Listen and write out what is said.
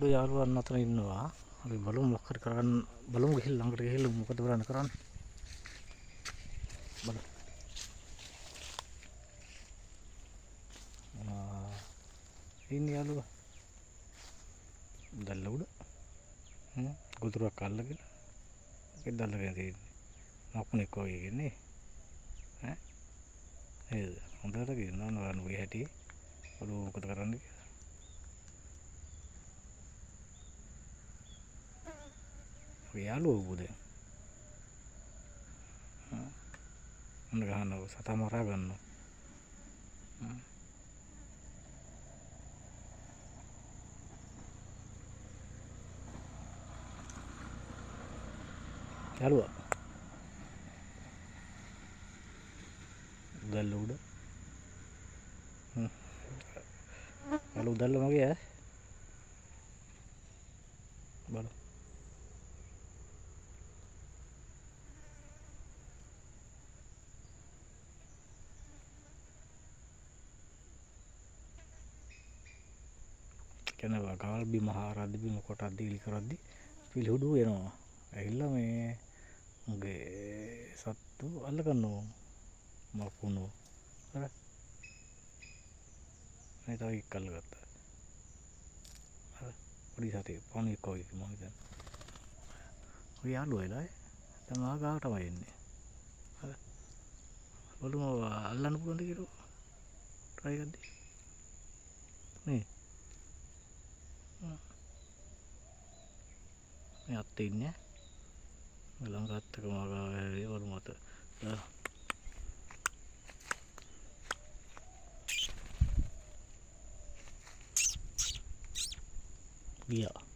යාළුවන් අතර ඉන්නවා. අපි බලමු මොකක් හරි කරගන්න බලමු ගිහින් ළඟට ගිහින් මොකද කරන්නේ. බලමු. ඉන්නේ යාළුවා. දැල්ල උඩ. ගොදුරක් අල්ලගෙන. ඒක දැල්ලගෙන තියෙන්නේ. නකුණෙක් වගේ ඉන්නේ. ඈ? නේද? හොඳට කියනවා නෝනුගේ හැටි. බලමු මොකද කරන්නේ කියලා. යාළුවෝ දැන් මොන ගහනව සතා මරා ගන්නවා. යාළුවා දැල්ල උඩ යාළුවා දැල්ල මගේ ඈ බලමු. කෙනවා ගාල් බිම හාරද්දි බිම කොටක් දීලි කරද්දි පිළිහුඩු එනවා. ඇවිල්ලා මේ උගේ සත්තු අල්ල ගන්නවා. මකුණු. අර මේ තව එක්ක අල්ලගත්තා. අර පොඩි සතේ පණුවෙක් වගේ මම හිතන්නේ. ඔය යාළුවා එලා දැන් ආ ගාව තමයි එන්නේ. අර බලමු අල්ලන්න පුළුවන්ද කියලා. try කරද්දි. නේ මේ අත්තේ ඉන්නේ ළඟ අත්තක මගා වල මත ගියා.